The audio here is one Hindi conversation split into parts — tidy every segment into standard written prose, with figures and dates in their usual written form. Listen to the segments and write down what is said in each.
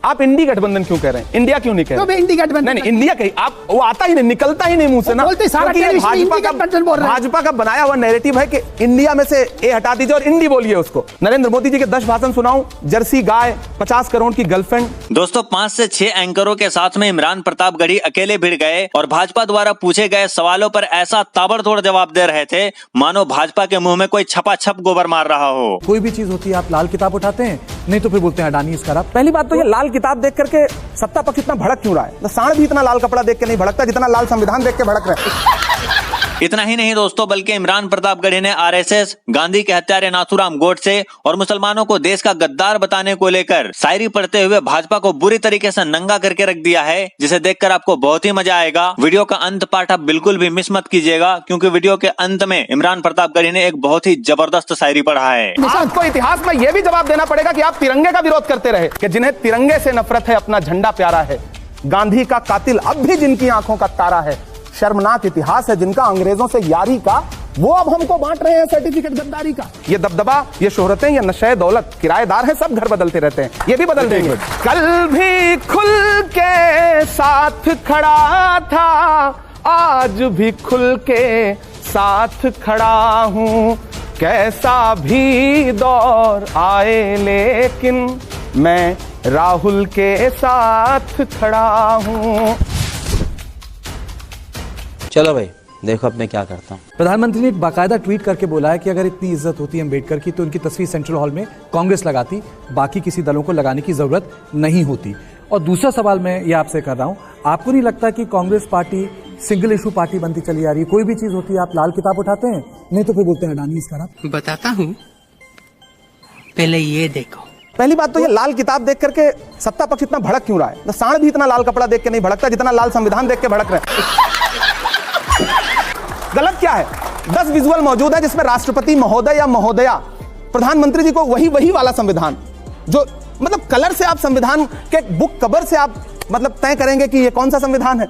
आप इंडी गठबंधन क्यों कह रहे हैं? इंडिया क्यों नहीं कह रहे? तो इंडी गठबंधन नहीं, इंडिया कहीं आप वो आता ही नहीं, निकलता ही नहीं मुंह से ना। भाजपा का बनाया हुआ नैरेटिव है कि इंडिया में से ए हटा दीजिए और इंडी बोलिए उसको। नरेंद्र मोदी जी के 10 भाषण सुनाऊं, जर्सी गाय, 50 करोड़ की गर्लफ्रेंड। दोस्तों 5 से 6 एंकरों के साथ में इमरान प्रतापगढ़ी अकेले भिड़ गए और भाजपा द्वारा पूछे गए सवालों पर ऐसा ताबड़तोड़ जवाब दे रहे थे मानो भाजपा के मुंह में कोई छपाछप गोबर मार रहा हो। कोई भी चीज होती है आप लाल किताब उठाते हैं, नहीं तो फिर बोलते हैं अडानी इसका। पहली बात तो ये लाल किताब देख करके सत्ता पक्ष इतना भड़क क्यों रहा है? सांड भी इतना लाल कपड़ा देख के नहीं भड़कता जितना लाल संविधान देख के भड़क रहे हैं। इतना ही नहीं दोस्तों, बल्कि इमरान प्रतापगढ़ी ने आरएसएस, गांधी के हत्यारे नाथूराम गोडसे और मुसलमानों को देश का गद्दार बताने को लेकर शायरी पढ़ते हुए भाजपा को बुरी तरीके से नंगा करके रख दिया है, जिसे देखकर आपको बहुत ही मजा आएगा। वीडियो का अंत पार्ट आप बिल्कुल भी मिस मत कीजिएगा, क्योंकि वीडियो के अंत में इमरान प्रतापगढ़ी ने एक बहुत ही जबरदस्त शायरी पढ़ा है। आपको इतिहास में यह भी जवाब देना पड़ेगा कि आप तिरंगे का विरोध करते रहे, कि जिन्हें तिरंगे से नफरत है, अपना झंडा प्यारा है। गांधी का कातिल अब भी जिनकी आंखों का तारा है। शर्मनाक इतिहास है जिनका अंग्रेजों से यारी का, वो अब हमको बांट रहे हैं सर्टिफिकेट गद्दारी का। ये दबदबा, ये शोहरतें, ये नशे दौलत, किराएदार हैं, सब घर बदलते रहते हैं, ये भी बदल देंगे। कल भी खुल के साथ खड़ा था, आज भी खुल के साथ खड़ा हूं। कैसा भी दौर आए लेकिन मैं राहुल के साथ खड़ा हूं। चलो भाई देखो अब मैं क्या करता हूँ। प्रधानमंत्री ने एक बाकायदा ट्वीट करके बोला है कि अगर इतनी इज्जत होती अम्बेडकर की तो उनकी तस्वीर सेंट्रल हॉल में कांग्रेस लगाती, बाकी किसी दलों को लगाने की जरूरत नहीं होती। और दूसरा सवाल मैं ये आपसे कर रहा हूँ, आपको नहीं लगता कि Congress party single issue party बनती चली आ रही है? कोई भी चीज होती है आप लाल किताब उठाते हैं, नहीं तो फिर बोलते हैं अडानी इसका। बताता हूँ, पहले ये देखो। पहली बात तो ये लाल किताब देख करके सत्ता पक्ष इतना भड़क क्यों रहा है? सांड भी इतना लाल कपड़ा देख के नहीं भड़कता जितना लाल संविधान देख के भड़क रहे हैं। गलत क्या है? 10 विजुअल मौजूद है जिसमें राष्ट्रपति महोदय या महोदया प्रधानमंत्री जी को वही वाला संविधान, जो मतलब कलर से आप संविधान के बुक कवर से आप मतलब तय करेंगे कि ये कौन सा संविधान है।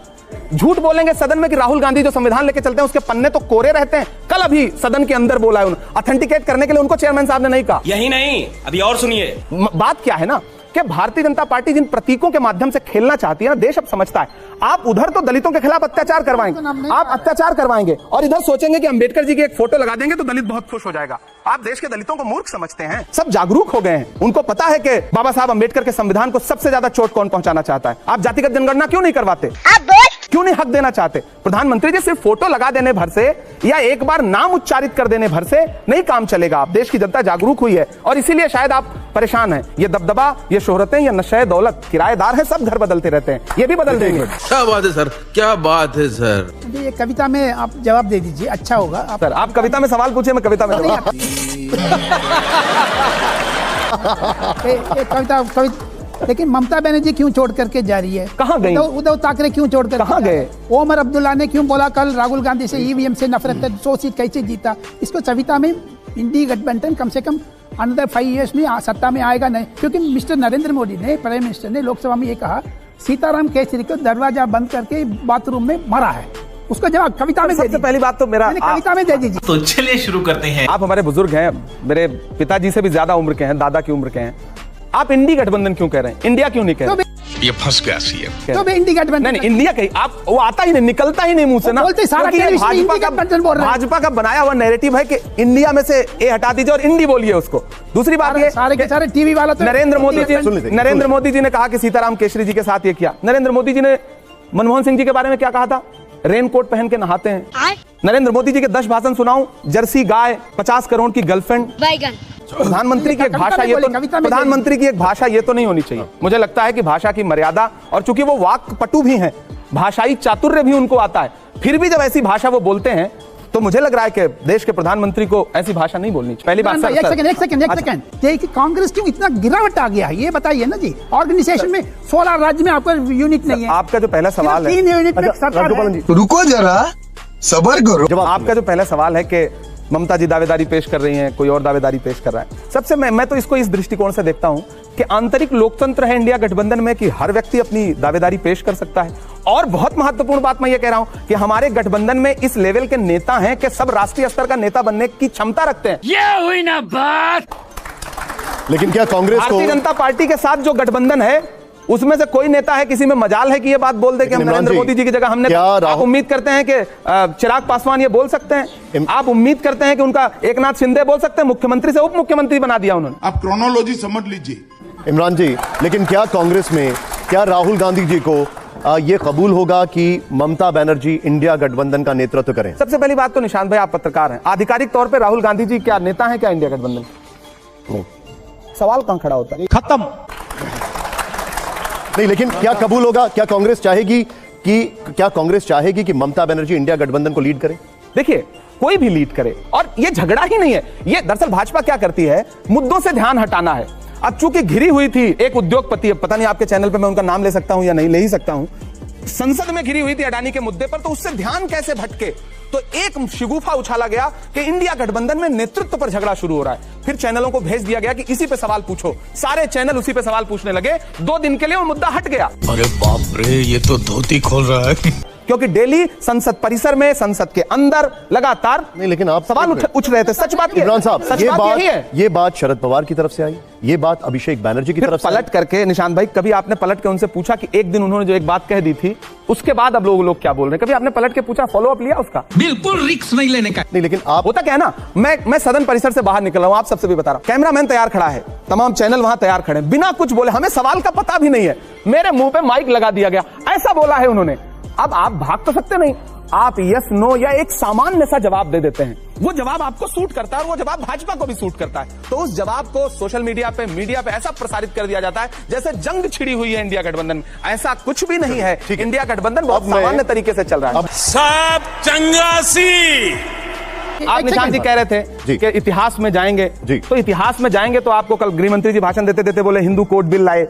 झूठ बोलेंगे सदन में कि राहुल गांधी जो संविधान लेके चलते हैं उसके पन्ने तो कोरे रहते हैं। कल अभी सदन के अंदर बोला है, ऑथेंटिकेट करने के लिए उनको चेयरमैन साहब ने नहीं कहा। यही नहीं, अभी और सुनिए। बात क्या है ना कि भारतीय जनता पार्टी जिन प्रतीकों के माध्यम से खेलना चाहती है ना, देश अब समझता है। आप उधर तो दलितों के खिलाफ अत्याचार करवाएंगे, आप अत्याचार करवाएंगे, और इधर सोचेंगे कि अंबेडकर जी की एक फोटो लगा देंगे तो दलित बहुत खुश हो जाएगा। आप देश के दलितों को मूर्ख समझते हैं। सब जागरूक हो गए हैं, उनको पता है कि बाबा साहब अंबेडकर के संविधान को सबसे ज्यादा चोट कौन पहुंचाना चाहता है। आप जातिगत जनगणना क्यों नहीं करवाते? क्यों नहीं हक देना चाहते? प्रधानमंत्री जी सिर्फ फोटो लगा देने भर से या एक बार नाम उच्चारित कर देने भर से नहीं काम चलेगा। आप देश की जनता जागरूक हुई है और इसीलिए शायद आप परेशान हैं। ये दबदबा, ये शोहरतें, ये नशे दौलत, किराएदार हैं, सब घर बदलते रहते हैं, ये भी बदल देंगे। क्या बात है सर, क्या बात है सर। ये कविता में आप जवाब दे दीजिए, अच्छा होगा। सर आप कविता में सवाल पूछिए, मैं कविता में कविता। लेकिन ममता बनर्जी क्यों छोड़ करके जा रही है? कहाँ गई? उद्धव ठाकरे क्यों छोड़ कर कहाँ गए? ओमर अब्दुल्ला ने क्यों बोला कल राहुल गांधी से ईवीएम से नफरत है, 100 सीट कैसे जीता? इसको कविता में इंडी गठबंधन कम से कम अंडर 5 ईयर्स में सत्ता में आएगा नहीं, क्योंकि मिस्टर नरेंद्र मोदी ने, प्राइम मिनिस्टर ने लोकसभा में ये कहा सीताराम केसरी को दरवाजा बंद करके बाथरूम में मरा है। उसको जवाब कविता में सबसे पहली बात तो मेरा कविता में दे दीजिए। तो चलिए शुरू करते हैं। आप हमारे बुजुर्ग हैं, मेरे पिताजी से भी ज्यादा उम्र के हैं, दादा की उम्र के हैं। आप इंडी गठबंधन क्यों कह रहे हैं? इंडिया क्यों नहीं कह रहे? ये फंस गया सीएम। तो इंडी गठबंधन नहीं, इंडिया कहीं आप वो आता ही नहीं, निकलता ही नहीं मुंह से ना। भाजपा का बनाया हुआ नैरेटिव है कि इंडिया में से ए हटा दीजिए और इंडी बोलिए उसको। दूसरी बात ये सारे के सारे टीवी वाला तो नरेंद्र मोदी जी ने कहा कि सीताराम केसरी जी के साथ ये किया। नरेंद्र मोदी जी ने मनमोहन सिंह जी के बारे में क्या कहा था? रेनकोट पहन के नहाते हैं। नरेंद्र मोदी जी के 10 भाषण सुनाऊं, जर्सी गाय, 50 करोड़ की गर्लफ्रेंड। प्रधानमंत्री की एक भाषा ये तो प्रधानमंत्री की एक भाषा ये तो नहीं होनी चाहिए। मुझे लगता है कि भाषा की मर्यादा, और चूंकि वो वाक पटु भी हैं, भाषाई चातुर्य भी उनको आता है, फिर भी जब ऐसी भाषा वो बोलते हैं तो मुझे लग रहा है कि देश के प्रधानमंत्री को ऐसी भाषा नहीं बोलनी चाहिए। पहली बात एक सेकंड, कांग्रेस क्यों इतना गिरावट आ गया है ये बताइए ना जी। ऑर्गेनाइजेशन में 16 राज्य में आपका यूनिट नहीं है। आपका जो पहला सवाल है, 3 यूनिट में सरकार है। रुको जरा, सबर करो। जब आपका जो पहला सवाल है कि ममता जी दावेदारी पेश कर रही हैं, कोई और दावेदारी पेश कर रहा है, सबसे मैं तो इसको इस दृष्टिकोण से देखता हूं कि आंतरिक लोकतंत्र है इंडिया गठबंधन में कि हर व्यक्ति अपनी दावेदारी पेश कर सकता है। और बहुत महत्वपूर्ण बात मैं ये कह रहा हूं कि हमारे गठबंधन में इस लेवल के नेता हैं कि सब राष्ट्रीय स्तर का नेता बनने की क्षमता रखते हैं। ये हुई ना बात। लेकिन क्या कांग्रेस को, भारतीय जनता पार्टी के साथ जो गठबंधन है उसमें से कोई नेता है, किसी में मजाल है कि ये बात बोल दे कि हम नरेंद्र मोदी जी की जगह हमने, आप उम्मीद करते हैं कि चिराग पासवान ये बोल सकते हैं? आप उम्मीद करते हैं कि उनका एकनाथ शिंदे बोल सकते हैं? मुख्यमंत्री से उप मुख्यमंत्री बना दिया उन्होंने। आप क्रोनोलॉजी समझ लीजिए। इमरान जी, लेकिन क्या कांग्रेस में, क्या राहुल गांधी जी को ये कबूल होगा कि ममता बनर्जी इंडिया गठबंधन का नेतृत्व करें? सबसे पहली बात तो निशांत भाई, आप पत्रकार हैं, आधिकारिक तौर पे राहुल गांधी जी क्या नेता हैं क्या इंडिया गठबंधन? नहीं, सवाल कहां खड़ा होता है? खत्म। नहीं, लेकिन क्या कबूल होगा? क्या कांग्रेस चाहेगी कि ममता बनर्जी इंडिया गठबंधन को लीड करे? देखिए, कोई भी लीड करे, और ये झगड़ा ही नहीं है। ये दरअसल भाजपा क्या करती है, मुद्दों से ध्यान हटाना है। अब चूंकि घिरी हुई थी एक उद्योगपति, पता नहीं आपके चैनल पे मैं उनका नाम ले सकता हूं या नहीं ले ही सकता हूं, संसद में घिरी हुई थी अडानी के मुद्दे पर, तो उससे ध्यान कैसे भटके, तो एक शिगुफा उछाला गया कि इंडिया गठबंधन में नेतृत्व पर झगड़ा शुरू हो रहा है। फिर चैनलों को भेज दिया गया कि इसी पे सवाल पूछो, सारे चैनल उसी पे सवाल पूछने लगे। 2 दिन के लिए वो मुद्दा हट गया। अरे बाप रे, ये तो धोती खोल रहा है। क्योंकि डेली संसद परिसर में, संसद के अंदर लगातार नहीं, लेकिन आप सवाल उठ रहे थे। सच बात इमरान साहब, है। ये बात शरद पवार की तरफ से आई, ये बात अभिषेक बैनर्जी की तरफ से पलट करके निशांत भाई, कभी आपने पलट के उनसे पूछा कि एक दिन उन्होंने जो एक बात कह दी थी उसके बाद अब लोग क्या बोल रहे हैं? कभी आपने पलट के पूछा, फॉलो अप लिया उसका? बिल्कुल रिस्क नहीं लेने का। नहीं, लेकिन आप, होता क्या है ना, मैं सदन परिसर से बाहर निकल रहा हूं, आप सबसे भी बता रहा हूं, कैमरामैन तैयार खड़ा है, तमाम चैनल वहां तैयार खड़े, बिना कुछ बोले, हमें सवाल का पता भी नहीं है, मेरे मुंह पे माइक लगा दिया गया, ऐसा बोला है उन्होंने। अब आप भाग तो सकते नहीं, आप यस नो या एक सामान्य सा जवाब दे देते हैं, वो जवाब आपको सूट करता है और वो जवाब भाजपा को भी सूट करता है, तो उस जवाब को सोशल मीडिया पे ऐसा प्रसारित कर दिया जाता है जैसे जंग छिड़ी हुई है इंडिया गठबंधन में। ऐसा कुछ भी नहीं है, इंडिया गठबंधन बहुत सामान्य तरीके से चल रहा है। सब चंगासी। आप निशांत जी कह रहे थे कि इतिहास में जाएंगे, तो इतिहास में जाएंगे तो आपको कल गृह मंत्री जी भाषण देते देते बोले हिंदू कोड बिल लाए।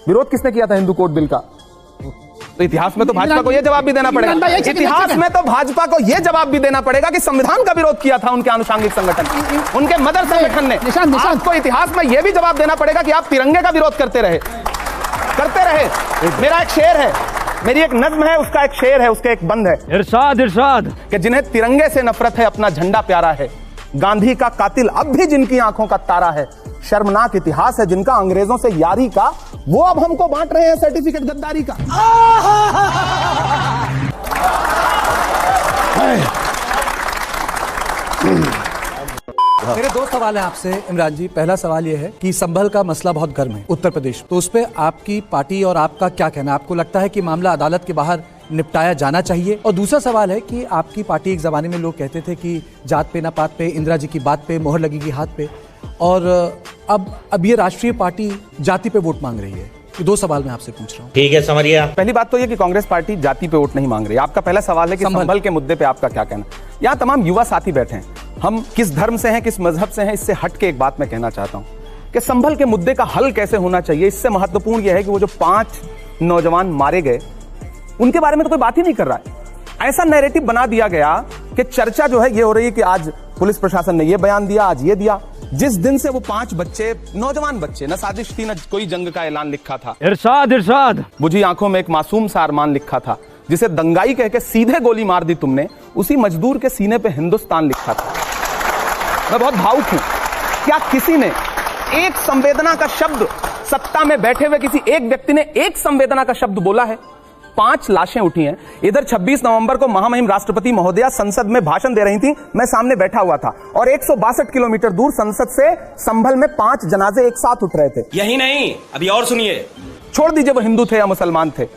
विरोध किसने किया था हिंदू कोड बिल का? तो इतिहास में तो भाजपा को यह जवाब भी देना पड़ेगा, इतिहास में तो भाजपा को यह जवाब भी देना पड़ेगा कि संविधान का विरोध किया था उनके आनुषंगिक संगठन, उनके मदर संगठन ने। आपको इतिहास में यह भी जवाब देना पड़ेगा कि आप तिरंगे का विरोध करते रहे। मेरा एक शेर है, मेरी एक नज्म है, उसका एक शेर है, उसका एक बंद है, इरशाद कि जिन्हें तिरंगे से नफरत है अपना झंडा प्यारा है, गांधी का कातिल अब भी जिनकी आंखों का तारा है, शर्मनाक इतिहास है जिनका अंग्रेजों से यारी का, वो अब हमको बांट रहे हैं सर्टिफिकेट गद्दारी का। मेरे 2 सवाल हैं आपसे इमरान जी। पहला सवाल यह है कि संभल का मसला बहुत गर्म है उत्तर प्रदेश, तो उस पर आपकी पार्टी और आपका क्या कहना है? आपको लगता है कि मामला अदालत के बाहर निपटाया जाना चाहिए? और दूसरा सवाल है कि आपकी पार्टी एक जमाने में लोग कहते थे कि जात पे ना पात पे, इंदिरा जी की बात पे मोहर लगेगी हाथ पे, और अब ये राष्ट्रीय पार्टी जाति पे वोट मांग रही है। ये 2 सवाल मैं आपसे पूछ रहा हूँ। ठीक है, समझिए। पहली बात तो ये कि कांग्रेस पार्टी जाति पे वोट नहीं मांग रही। आपका पहला सवाल है कि संभल के मुद्दे पे आपका क्या कहना? यहाँ तमाम युवा साथी बैठे हैं, हम किस धर्म से हैं, किस मजहब से हैं, इससे हट के एक बात मैं कहना चाहता हूँ कि संभल के मुद्दे का हल कैसे होना चाहिए। इससे महत्वपूर्ण यह है कि वो जो 5 नौजवान मारे गए उनके बारे में तो कोई बात ही नहीं कर रहा है। ऐसा नैरेटिव बना दिया गया कि चर्चा जो है ये हो रही है कि आज पुलिस प्रशासन ने ये बयान दिया, आज ये दिया। जिस दिन से वो 5 बच्चे, नौजवान बच्चे, न साजिश थी न कोई जंग का ऐलान लिखा था, इरशाद बुझी आंखों में एक मासूम सा अरमान लिखा था, जिसे दंगाई कह के सीधे गोली मार दी तुमने, उसी मजदूर के सीने पे हिंदुस्तान लिखा था। मैं बहुत भावुक हूं। क्या किसी ने एक संवेदना का शब्द, सत्ता में बैठे हुए किसी एक व्यक्ति ने एक संवेदना का शब्द बोला है? 5 लाशें उठी हैं। इधर 26 नवंबर को महामहिम राष्ट्रपति महोदया संसद में भाषण दे रही थी, मैं सामने बैठा हुआ था, और 162 किलोमीटर दूर संसद से संभल में 5 जनाजे एक साथ उठ रहे थे। यही नहीं, अभी और सुनिए। छोड़ दीजिए वो हिंदू थे या मुसलमान थे,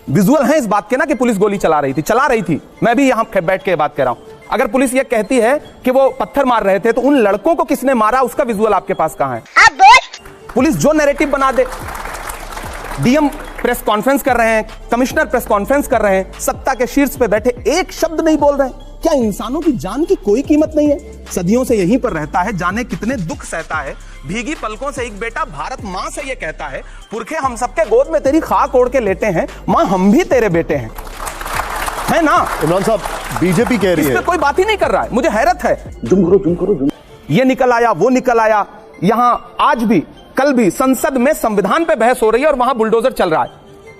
विजुअल है इस बात के ना कि पुलिस गोली चला रही थी। मैं भी यहां बैठ के बात कह रहा हूं। अगर पुलिस ये कहती है कि वो पत्थर मार रहे थे, तो उन लड़कों को किसने मारा उसका विजुअल आपके पास कहां है? पुलिस जो नैरेटिव बना दे, डीएम प्रेस कॉन्फ्रेंस कर रहे हैं, कमिश्नर प्रेस कॉन्फ्रेंस कर रहे हैं, सत्ता के शीर्ष पे बैठे एक शब्द नहीं बोल रहे हैं। क्या इंसानों की जान की कोई कीमत नहीं है? सदियों से यहीं पर रहता है, जाने कितने दुख सहता है, भीगी पलकों से एक बेटा भारत मां से ये कहता है, पुरखे हम सबके गोद में तेरी खाक ओढ़ के लेटे हैं, मां हम भी तेरे बेटे हैं, है ना? इमरान साहब, बीजेपी कह रही है, कोई बात ही नहीं कर रहा है। मुझे हैरत है। जुम ये निकल आया, वो निकल आया, यहां आज भी कल भी संसद में संविधान पे बहस हो रही है और वहां बुलडोजर चल रहा है।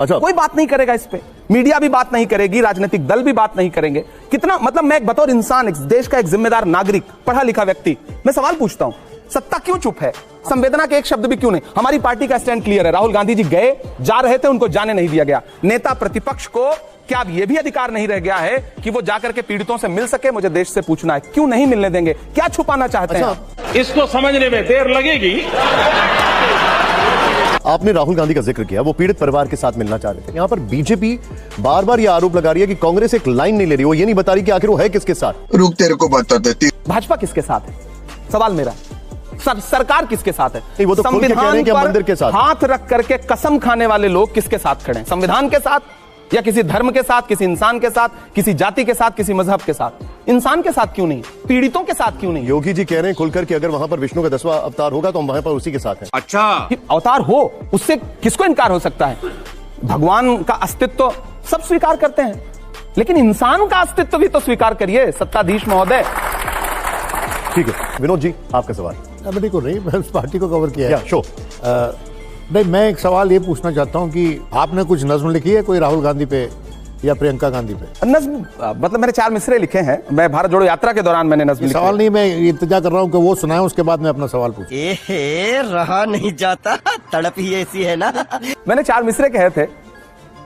अच्छा, कोई बात नहीं करेगा इस पे, मीडिया भी बात नहीं करेगी, राजनीतिक दल भी बात नहीं करेंगे। कितना, मतलब मैं एक बतौर इंसान, एक देश का एक जिम्मेदार नागरिक, पढ़ा लिखा व्यक्ति, मैं सवाल पूछता हूं, सत्ता क्यों चुप है? संवेदना के एक शब्द भी क्यों नहीं? हमारी पार्टी का स्टैंड क्लियर है। राहुल गांधी जी गए, जा रहे थे, उनको जाने नहीं दिया गया। नेता प्रतिपक्ष को क्या अब यह भी अधिकार नहीं रह गया है कि वो जाकर के पीड़ितों से मिल सके? मुझे देश से पूछना है, क्यों नहीं मिलने देंगे? क्या छुपाना चाहते हैं? इसको समझने में देर लगेगी। आपने राहुल गांधी का जिक्र किया, वो पीड़ित परिवार के साथ मिलना चाह रहे थे। यहां पर बीजेपी बार बार यह आरोप लगा रही है कि कांग्रेस एक लाइन नहीं ले रही, वो ये नहीं बता रही कि आखिर वो है किसके साथ। रुक, तेरे को बता देती। भाजपा किसके साथ है? सवाल मेरा। सरकार किसके साथ है? नहीं, वो तो खुल के कह रहे हैं कि हम मंदिर के साथ हाथ रख करके कसम खाने वाले लोग किसके साथ खड़े हैं? संविधान के साथ, या किसी धर्म के साथ, किसी इंसान के साथ, किसी जाति के साथ, किसी मजहब के साथ? इंसान के साथ क्यों नहीं? पीड़ितों के साथ क्यों नहीं? योगी जी कह रहे हैं खुलकर कि अगर वहां पर विष्णु का 10वां अवतार होगा तो हम वहां पर उसी के साथ हैं। अच्छा, अवतार हो, उससे किसको इनकार हो सकता है? भगवान का अस्तित्व सब स्वीकार करते हैं, लेकिन इंसान का अस्तित्व भी तो स्वीकार करिए, सत्ताधीश महोदय। ठीक है, विनोद जी आपका सवाल। अभी को नहीं, मैं उस पार्टी को कवर किया है। शो नहीं, मैं एक सवाल ये पूछना चाहता हूँ कि आपने कुछ नज्म लिखी है कोई राहुल गांधी पे या प्रियंका गांधी पे? नज्म मतलब मैंने 4 मिसरे लिखे हैं। मैं भारत जोड़ो यात्रा के दौरान मैंने नज्म लिखे। सवाल नहीं, मैं इंतजार कर रहा हूँ कि वो सुनाए, उसके बाद मैं अपना सवाल पूछूं। रहा नहीं जाता, तड़प ही ऐसी है ना। मैंने 4 मिसरे कहे थे।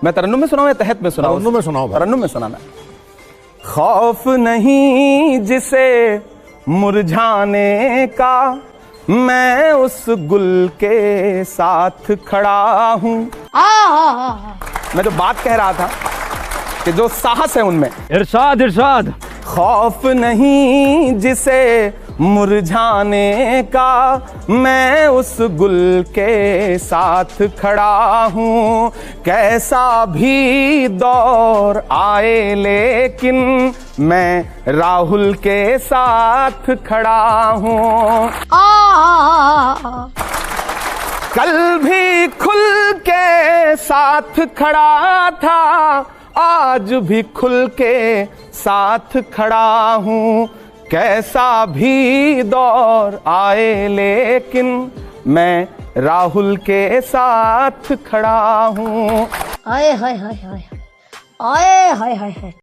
मैं तरन्नुम में सुनाऊं या तहत में सुनाऊं? तरन्नुम में सुनाओ। तरन्नुम में सुनाना। खौफ नहीं जिसे मुरझाने का, मैं उस गुल के साथ खड़ा हूं। मैं जो बात कह रहा था कि जो साहस है उनमें, इरशाद इरशाद। खौफ नहीं जिसे मुरझाने का, मैं उस गुल के साथ खड़ा हूं। कैसा भी दौर आए लेकिन मैं राहुल के साथ खड़ा हूं। कल भी खुल के साथ खड़ा था, आज भी खुल के साथ खड़ा हूं। कैसा भी दौर आए लेकिन मैं राहुल के साथ खड़ा हूं। आए हाय हाय हाय, आए हाय हाय हाय।